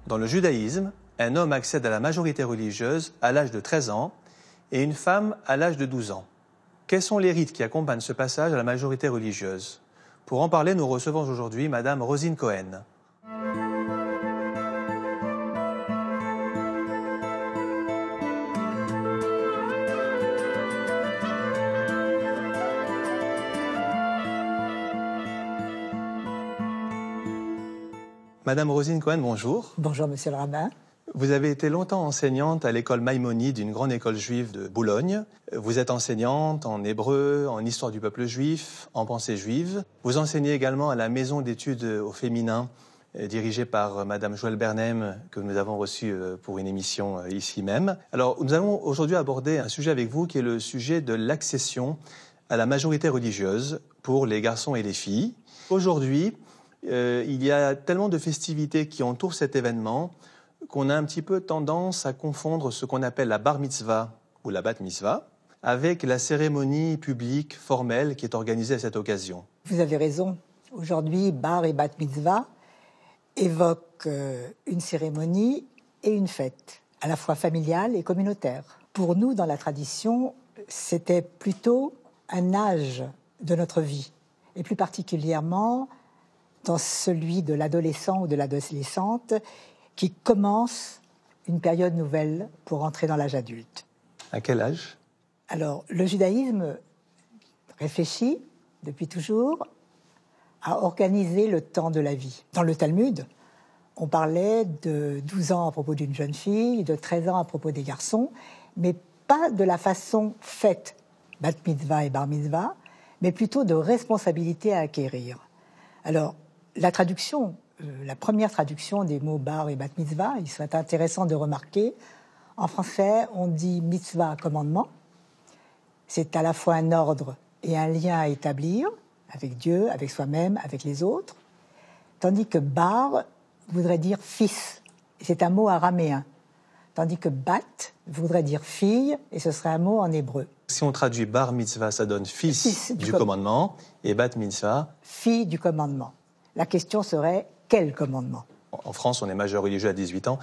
Dans le judaïsme, un homme accède à la majorité religieuse à l'âge de 13 ans et une femme à l'âge de 12 ans. Quels sont les rites qui accompagnent ce passage à la majorité religieuse? Pour en parler, nous recevons aujourd'hui Madame Rosine Cohen. Madame Rosine Cohen, bonjour. Bonjour, monsieur le rabbin. Vous avez été longtemps enseignante à l'école Maïmonide, une grande école juive de Boulogne. Vous êtes enseignante en hébreu, en histoire du peuple juif, en pensée juive. Vous enseignez également à la maison d'études au féminin, dirigée par Madame Joëlle Bernem, que nous avons reçue pour une émission ici même. Alors, nous allons aujourd'hui aborder un sujet avec vous qui est le sujet de l'accession à la majorité religieuse pour les garçons et les filles. Aujourd'hui, il y a tellement de festivités qui entourent cet événement qu'on a un petit peu tendance à confondre ce qu'on appelle la bar mitzvah ou la bat mitzvah avec la cérémonie publique formelle qui est organisée à cette occasion. Vous avez raison. Aujourd'hui, bar et bat mitzvah évoquent une cérémonie et une fête, à la fois familiale et communautaire. Pour nous, dans la tradition, c'était plutôt un âge de notre vie, et plus particulièrement dans celui de l'adolescent ou de l'adolescente qui commence une période nouvelle pour entrer dans l'âge adulte. À quel âge? Alors, le judaïsme réfléchit depuis toujours à organiser le temps de la vie. Dans le Talmud, on parlait de 12 ans à propos d'une jeune fille, de 13 ans à propos des garçons, mais pas de la façon faite, bat mitzvah et bar mitzvah, mais plutôt de responsabilité à acquérir. Alors, la traduction, la première traduction des mots bar et bat mitzvah, il serait intéressant de remarquer, en français, on dit mitzvah, commandement. C'est à la fois un ordre et un lien à établir avec Dieu, avec soi-même, avec les autres. Tandis que bar voudrait dire fils, et c'est un mot araméen. Tandis que bat voudrait dire fille, et ce serait un mot en hébreu. Si on traduit bar mitzvah, ça donne fils du commandement, et bat mitzvah, fille du commandement. La question serait, quel commandement? En France, on est majeur religieux à 18 ans.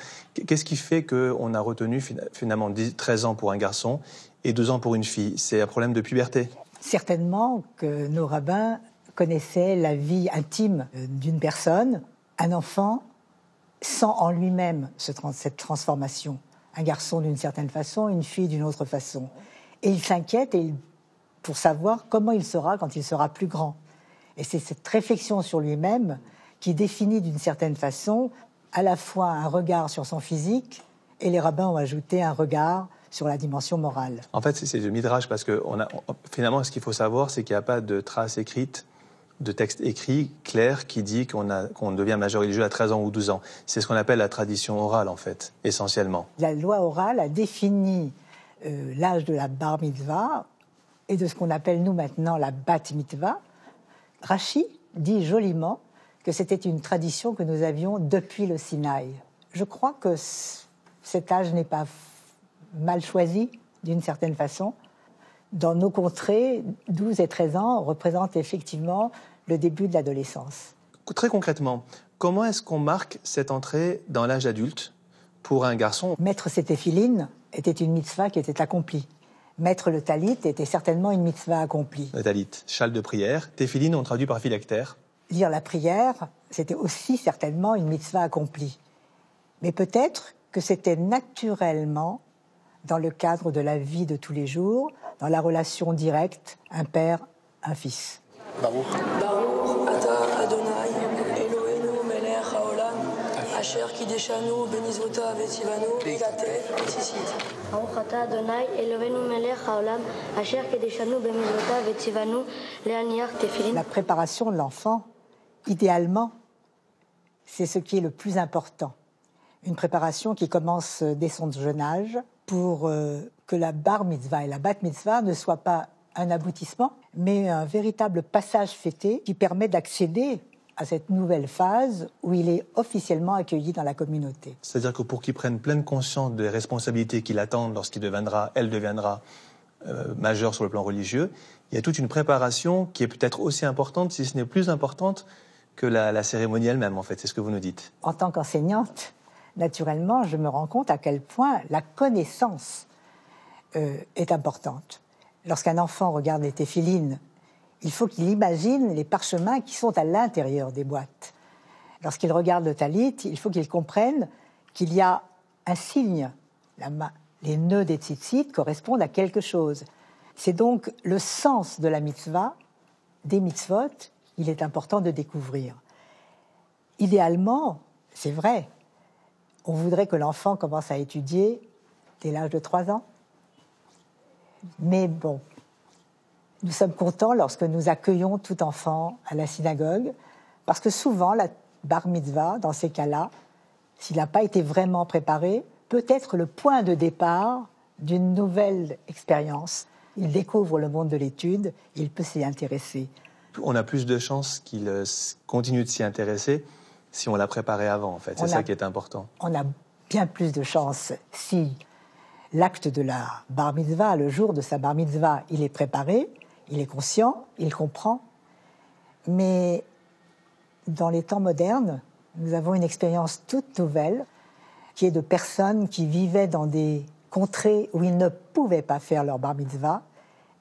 Qu'est-ce qui fait qu'on a retenu finalement 13 ans pour un garçon et 12 ans pour une fille? C'est un problème de puberté? Certainement que nos rabbins connaissaient la vie intime d'une personne. Un enfant sent en lui-même cette transformation. Un garçon d'une certaine façon, une fille d'une autre façon. Et il s'inquiète pour savoir comment il sera quand il sera plus grand. Et c'est cette réflexion sur lui-même qui définit d'une certaine façon à la fois un regard sur son physique et les rabbins ont ajouté un regard sur la dimension morale. En fait, c'est le midrash parce que finalement, ce qu'il faut savoir, c'est qu'il n'y a pas de trace écrite, de texte écrit clair qui dit qu'on devient majeur religieux à 13 ans ou 12 ans. C'est ce qu'on appelle la tradition orale, en fait, essentiellement. La loi orale a défini l'âge de la bar mitzvah et de ce qu'on appelle nous maintenant la bat mitzvah. Rashi dit joliment que c'était une tradition que nous avions depuis le Sinaï. Je crois que cet âge n'est pas mal choisi, d'une certaine façon. Dans nos contrées, 12 et 13 ans représentent effectivement le début de l'adolescence. Très concrètement, comment est-ce qu'on marque cette entrée dans l'âge adulte pour un garçon? Mettre ses téphilines était une mitzvah qui était accomplie. Mettre le talit était certainement une mitzvah accomplie. Le talit, châle de prière. Téphilines, on traduit par phylactère. Lire la prière, c'était aussi certainement une mitzvah accomplie. Mais peut-être que c'était naturellement dans le cadre de la vie de tous les jours, dans la relation directe, un père, un fils. Baruch. Baruch, ata Adonai, Eloheinu melech haolam, asher kideshanu benizvota vetzivanu, ligate etzisit. Baruch ata Adonai, Eloheinu melech haolam, asher kideshanu benizvota vetzivanu, leaniach tefilin. La préparation de l'enfant, idéalement, c'est ce qui est le plus important. Une préparation qui commence dès son jeune âge pour que la bar mitzvah et la bat mitzvah ne soient pas un aboutissement, mais un véritable passage fêté qui permet d'accéder à cette nouvelle phase où il est officiellement accueilli dans la communauté. C'est-à-dire que pour qu'il prenne pleine conscience des responsabilités qui l'attendent lorsqu'il deviendra, elle deviendra majeur sur le plan religieux, il y a toute une préparation qui est peut-être aussi importante, si ce n'est plus importante, que la cérémonie elle-même, en fait. C'est ce que vous nous dites. En tant qu'enseignante, naturellement, je me rends compte à quel point la connaissance est importante. Lorsqu'un enfant regarde les téphilines, il faut qu'il imagine les parchemins qui sont à l'intérieur des boîtes. Lorsqu'il regarde le talit, il faut qu'il comprenne qu'il y a un signe. Les nœuds des tzitzit correspondent à quelque chose. C'est donc le sens de la mitzvah, des mitzvot, il est important de découvrir. Idéalement, c'est vrai, on voudrait que l'enfant commence à étudier dès l'âge de 3 ans. Mais bon, nous sommes contents lorsque nous accueillons tout enfant à la synagogue, parce que souvent, la bar mitzvah, dans ces cas-là, s'il n'a pas été vraiment préparé, peut être le point de départ d'une nouvelle expérience. Il découvre le monde de l'étude, il peut s'y intéresser. On a plus de chances qu'il continue de s'y intéresser si on l'a préparé avant, en fait. C'est ça qui est important. On a bien plus de chances si l'acte de la bar mitzvah, le jour de sa bar mitzvah, il est préparé, il est conscient, il comprend. Mais dans les temps modernes, nous avons une expérience toute nouvelle qui est de personnes qui vivaient dans des contrées où ils ne pouvaient pas faire leur bar mitzvah.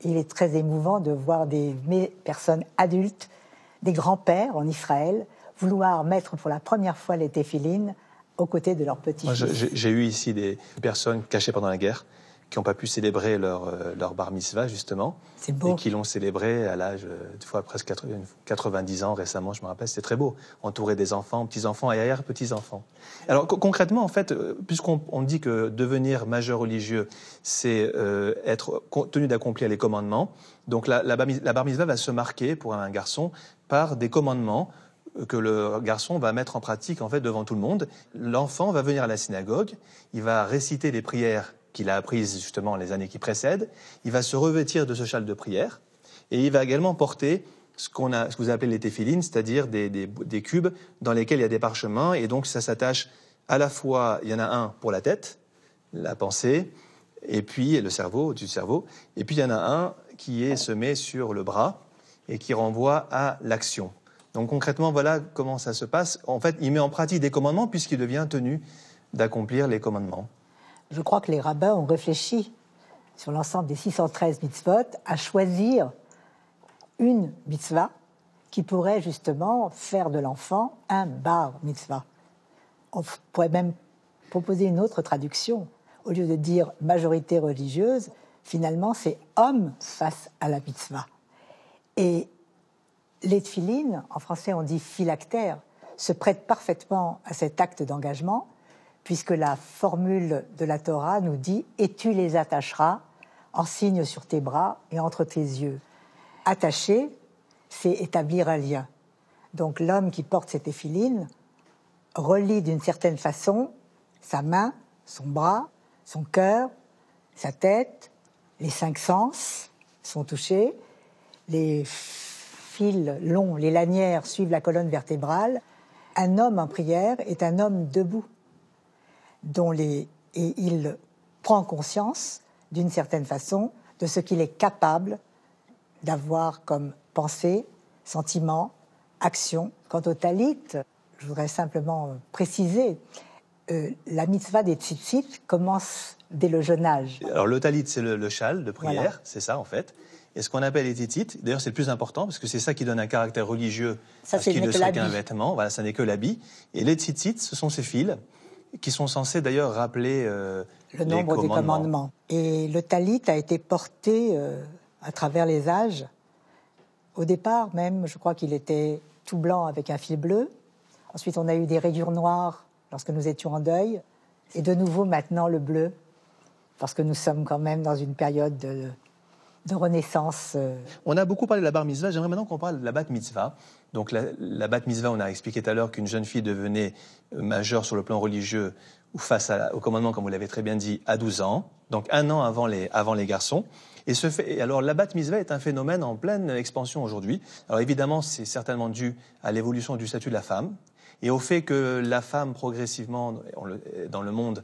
Il est très émouvant de voir des personnes adultes, des grands-pères en Israël, vouloir mettre pour la première fois les téphilines aux côtés de leurs petits-fils. J'ai eu ici des personnes cachées pendant la guerre qui n'ont pas pu célébrer leur bar mitzvah, justement. C'est beau. Et qui l'ont célébré à l'âge, des fois presque 90 ans récemment, je me rappelle, c'était très beau. Entouré des enfants, petits-enfants et arrière-petits-enfants. Alors concrètement, en fait, puisqu'on dit que devenir majeur religieux, c'est être tenu d'accomplir les commandements, donc la bar mitzvah va se marquer pour un garçon par des commandements que le garçon va mettre en pratique en fait devant tout le monde. L'enfant va venir à la synagogue, il va réciter les prières qu'il a apprises justement les années qui précèdent, il va se revêtir de ce châle de prière et il va également porter ce que vous appelez les téphilines, c'est-à-dire des cubes dans lesquels il y a des parchemins et donc ça s'attache à la fois, il y en a un pour la tête, la pensée, et puis le cerveau, au-dessus du cerveau, et puis il y en a un qui est semé sur le bras et qui renvoie à l'action. Donc concrètement, voilà comment ça se passe. En fait, il met en pratique des commandements puisqu'il devient tenu d'accomplir les commandements. Je crois que les rabbins ont réfléchi sur l'ensemble des 613 mitzvot à choisir une mitzvah qui pourrait justement faire de l'enfant un bar mitzvah. On pourrait même proposer une autre traduction. Au lieu de dire majorité religieuse, finalement, c'est homme face à la mitzvah. Et les tefilines, en français on dit phylactères, se prêtent parfaitement à cet acte d'engagement, puisque la formule de la Torah nous dit « et tu les attacheras en signe sur tes bras et entre tes yeux ». Attacher, c'est établir un lien. Donc l'homme qui porte ces téphilines relie d'une certaine façon sa main, son bras, son cœur, sa tête, les 5 sens sont touchés, les fils longs, les lanières suivent la colonne vertébrale. Un homme en prière est un homme debout, et il prend conscience, d'une certaine façon, de ce qu'il est capable d'avoir comme pensée, sentiment, action. Quant au talit, je voudrais simplement préciser, la mitzvah des tzitzit commence dès le jeune âge. Alors le talit, c'est le châle de prière, voilà. C'est ça en fait. Et ce qu'on appelle les tzitzit, d'ailleurs c'est le plus important, parce que c'est ça qui donne un caractère religieux à ce qui ne serait qu'un vêtement. Voilà, ça n'est que l'habit. Et les tzitzit, ce sont ces fils qui sont censés d'ailleurs rappeler le nombre des commandements. Et le talit a été porté à travers les âges. Au départ même, je crois qu'il était tout blanc avec un fil bleu. Ensuite, on a eu des rayures noires lorsque nous étions en deuil. Et de nouveau maintenant le bleu, parce que nous sommes quand même dans une période de renaissance. On a beaucoup parlé de la bar mitzvah, j'aimerais maintenant qu'on parle de la bat mitzvah. Donc la bat mitzvah, on a expliqué tout à l'heure qu'une jeune fille devenait majeure sur le plan religieux ou face au commandement, comme vous l'avez très bien dit, à 12 ans, donc 1 an avant les garçons. Et alors la bat mitzvah est un phénomène en pleine expansion aujourd'hui. Alors évidemment, c'est certainement dû à l'évolution du statut de la femme et au fait que la femme progressivement dans le monde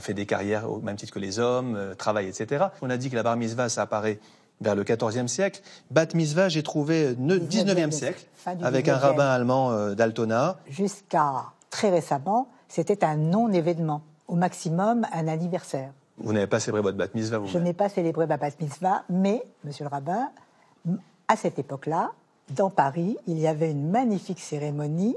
fait des carrières au même titre que les hommes, travaille, etc. On a dit que la bar mitzvah, ça apparaît vers le XIVe siècle. Bat mitzvah, j'ai trouvé 19e siècle, avec un rabbin allemand d'Altona. Jusqu'à très récemment, c'était un non-événement, au maximum un anniversaire. Vous n'avez pas célébré votre bat mitzvah vous-même? Je n'ai pas célébré ma bat mitzvah, mais, monsieur le rabbin, à cette époque-là, dans Paris, il y avait une magnifique cérémonie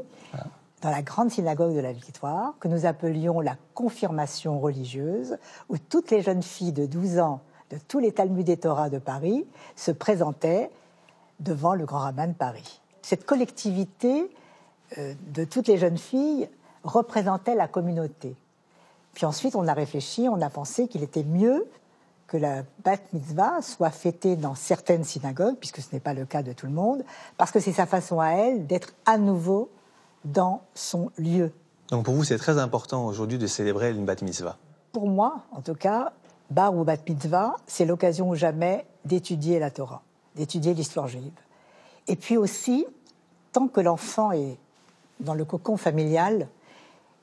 dans la grande synagogue de la Victoire, que nous appelions la confirmation religieuse, où toutes les jeunes filles de 12 ans de tous les Talmud et Torah de Paris se présentaient devant le grand rabbin de Paris. Cette collectivité de toutes les jeunes filles représentait la communauté. Puis ensuite, on a réfléchi, on a pensé qu'il était mieux que la bat mitzvah soit fêtée dans certaines synagogues, puisque ce n'est pas le cas de tout le monde, parce que c'est sa façon à elle d'être à nouveau dans son lieu. Donc pour vous, c'est très important aujourd'hui de célébrer une bat mitzvah? Pour moi, en tout cas, bar ou bat mitzvah, c'est l'occasion ou jamais d'étudier la Torah, d'étudier l'histoire juive. Et puis aussi, tant que l'enfant est dans le cocon familial,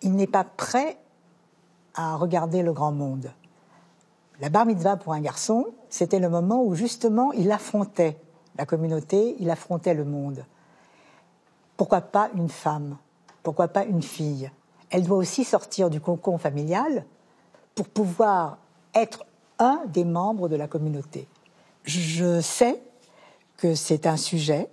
il n'est pas prêt à regarder le grand monde. La bar mitzvah pour un garçon, c'était le moment où justement il affrontait la communauté, il affrontait le monde. Pourquoi pas une femme? Pourquoi pas une fille? Elle doit aussi sortir du cocon familial pour pouvoir être un des membres de la communauté. Je sais que c'est un sujet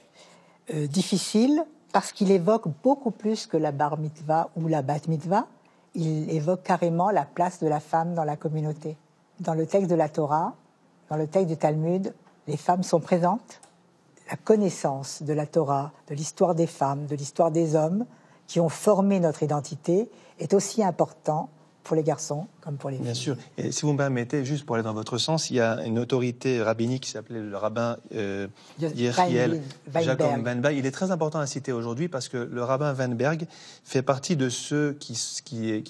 difficile parce qu'il évoque beaucoup plus que la bar mitzvah ou la bat mitzvah. Il évoque carrément la place de la femme dans la communauté. Dans le texte de la Torah, dans le texte du Talmud, les femmes sont présentes. La connaissance de la Torah, de l'histoire des femmes, de l'histoire des hommes qui ont formé notre identité est aussi important pour les garçons comme pour les filles. Bien sûr. Et si vous me permettez, juste pour aller dans votre sens, il y a une autorité rabbinique qui s'appelait le rabbin Yechiel Jacob Weinberg. Il est très important à citer aujourd'hui parce que le rabbin Weinberg fait partie de ceux qui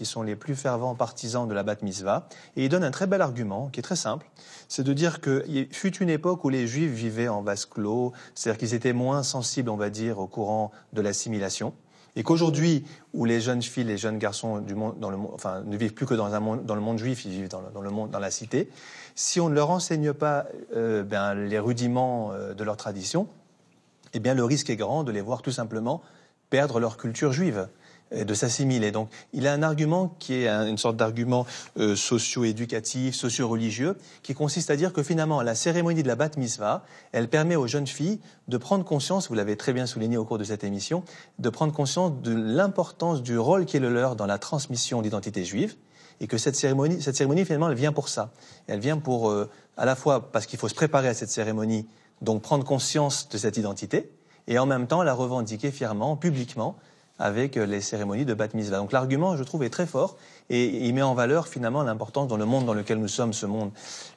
sont les plus fervents partisans de la bat mitzvah. Et il donne un très bel argument qui est très simple. C'est de dire qu'il fut une époque où les Juifs vivaient en vase clos, c'est-à-dire qu'ils étaient moins sensibles, on va dire, au courant de l'assimilation. Et qu'aujourd'hui, où les jeunes filles, les jeunes garçons du monde, ne vivent plus que dans le monde juif, ils vivent dans le monde, dans la cité. Si on ne leur enseigne pas les rudiments de leur tradition, eh bien le risque est grand de les voir tout simplement perdre leur culture juive et de s'assimiler. Donc, il a un argument qui est une sorte d'argument socio-éducatif, socio-religieux, qui consiste à dire que finalement, la cérémonie de la bat mitzvah, elle permet aux jeunes filles de prendre conscience, vous l'avez très bien souligné au cours de cette émission, de prendre conscience de l'importance du rôle qui est le leur dans la transmission d'identité juive, et que cette cérémonie, finalement, elle vient pour ça. Elle vient pour, à la fois parce qu'il faut se préparer à cette cérémonie, donc prendre conscience de cette identité, et en même temps la revendiquer fièrement, publiquement, avec les cérémonies de bat mitzvah. Donc l'argument, je trouve, est très fort et il met en valeur finalement l'importance dans le monde dans lequel nous sommes, ce monde,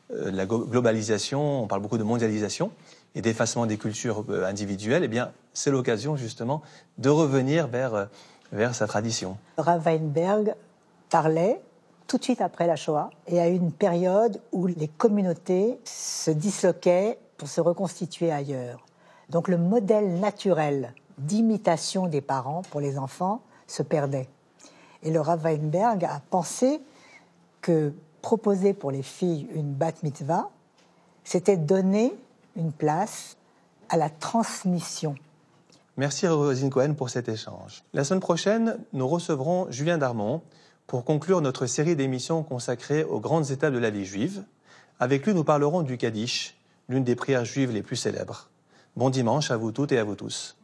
la globalisation, on parle beaucoup de mondialisation et d'effacement des cultures individuelles. Eh bien, c'est l'occasion justement de revenir vers sa tradition. Rav Weinberg parlait tout de suite après la Shoah et à une période où les communautés se disloquaient pour se reconstituer ailleurs. Donc le modèle naturel d'imitation des parents pour les enfants se perdait. Et le Rav Weinberg a pensé que proposer pour les filles une bat mitzvah, c'était donner une place à la transmission. Merci Rosine Cohen pour cet échange. La semaine prochaine, nous recevrons Julien Darmon pour conclure notre série d'émissions consacrées aux grandes étapes de la vie juive. Avec lui, nous parlerons du Kaddish, l'une des prières juives les plus célèbres. Bon dimanche à vous toutes et à vous tous.